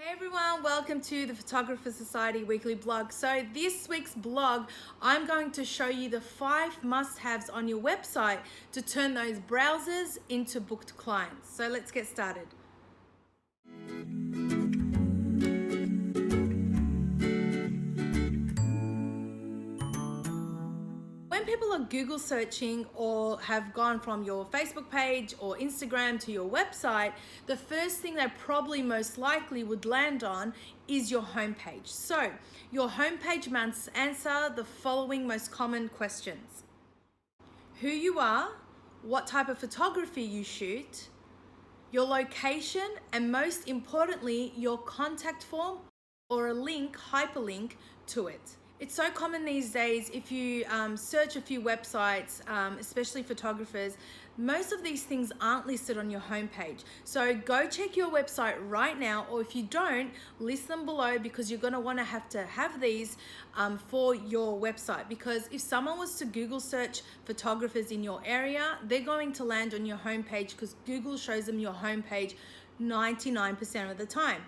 Hey everyone, welcome to the Photographer Society weekly blog. So this week's blog, I'm going to show you the 5 must-haves on your website to turn those browsers into booked clients. So let's get started. When people are Google searching or have gone from your Facebook page or Instagram to your website, the first thing they probably most likely would land on is your homepage. So your homepage must answer the following most common questions: who you are, what type of photography you shoot, your location, and most importantly, your contact form or a link, hyperlink to it. It's so common these days if you search a few websites, especially photographers, most of these things aren't listed on your homepage. So go check your website right now, or if you don't, list them below because you're going to want to have these for your website. Because if someone was to Google search photographers in your area, they're going to land on your homepage because Google shows them your homepage 99% of the time.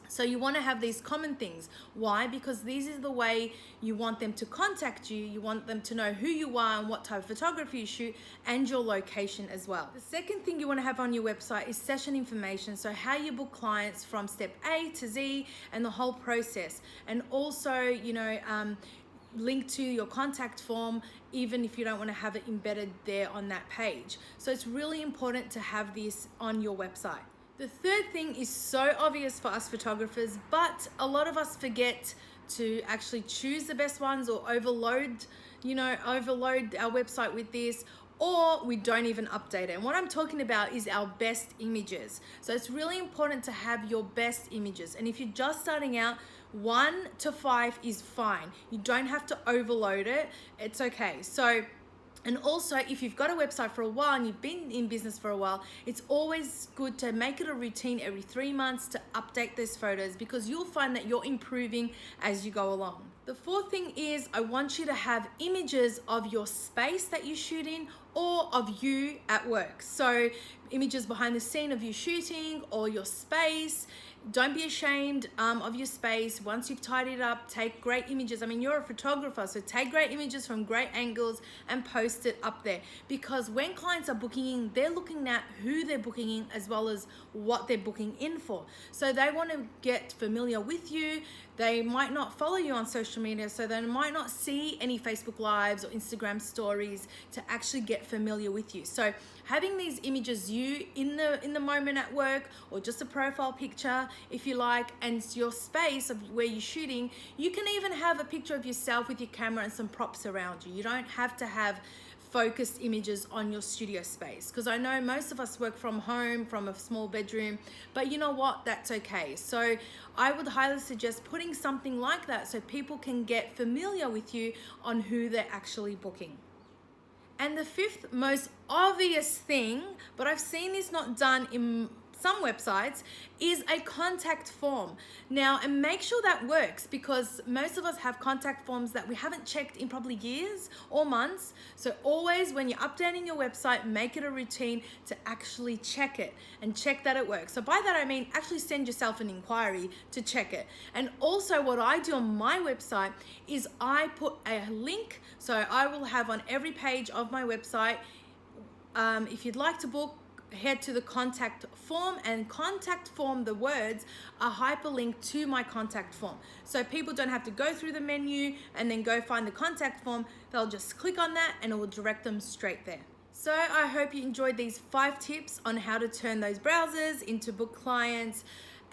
So you want to have these common things. Why? Because this is the way you want them to contact you. You want them to know who you are and what type of photography you shoot and your location as well. The second thing you want to have on your website is session information. So how you book clients from step A to Z and the whole process. And also, link to your contact form, even if you don't want to have it embedded there on that page. So it's really important to have this on your website. The third thing is so obvious for us photographers, but a lot of us forget to actually choose the best ones or overload our website with this, or we don't even update it. And what I'm talking about is our best images. So it's really important to have your best images. And if you're just starting out, 1 to 5 is fine. You don't have to overload it. It's okay. And also, if you've got a website for a while and you've been in business for a while, it's always good to make it a routine every 3 months to update those photos, because you'll find that you're improving as you go along. The fourth thing is I want you to have images of your space that you shoot in or of you at work. So images behind the scene of you shooting or your space. Don't be ashamed of your space. Once you've tidied it up, take great images. I mean, you're a photographer, so take great images from great angles and post it up there. Because when clients are booking in, they're looking at who they're booking in as well as what they're booking in for. So they want to get familiar with you. They might not follow you on social media, so they might not see any Facebook Lives or Instagram stories to actually get familiar with you. So having these images, you in the moment at work, or just a profile picture if you like, and your space of where you're shooting, you can even have a picture of yourself with your camera and some props around you. You don't have to have focused images on your studio space, because I know most of us work from home, from a small bedroom, but you know what, that's okay. So I would highly suggest putting something like that so people can get familiar with you on who they're actually booking. And the fifth most obvious thing, but I've seen this not done in some websites, is a contact form. Now, and make sure that works, because most of us have contact forms that we haven't checked in probably years or months. So always when you're updating your website, make it a routine to actually check it and check that it works. So by that I mean actually send yourself an inquiry to check it. And also what I do on my website is I put a link. So I will have on every page of my website, if you'd like to book, head to the contact form, and contact form, the words are hyperlinked to my contact form. So people don't have to go through the menu and then go find the contact form. They'll just click on that and it will direct them straight there. So I hope you enjoyed these 5 tips on how to turn those browsers into book clients.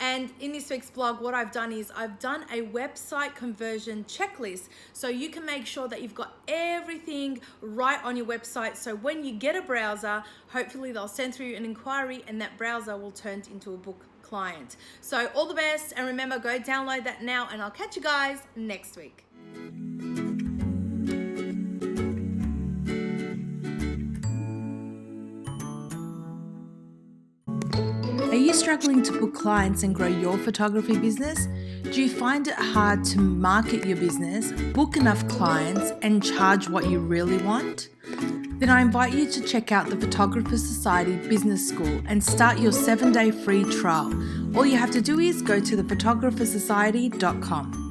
And in this week's blog, what I've done is I've done a website conversion checklist, so you can make sure that you've got everything right on your website. So when you get a browser, hopefully they'll send through an inquiry and that browser will turn into a book client. So all the best, and remember, go download that now, and I'll catch you guys next week. Are you struggling to book clients and grow your photography business? Do you find it hard to market your business, book enough clients, and charge what you really want? then I invite you to check out the Photographer Society Business School and start your 7-day free trial. All you have to do is go to thephotographersociety.com.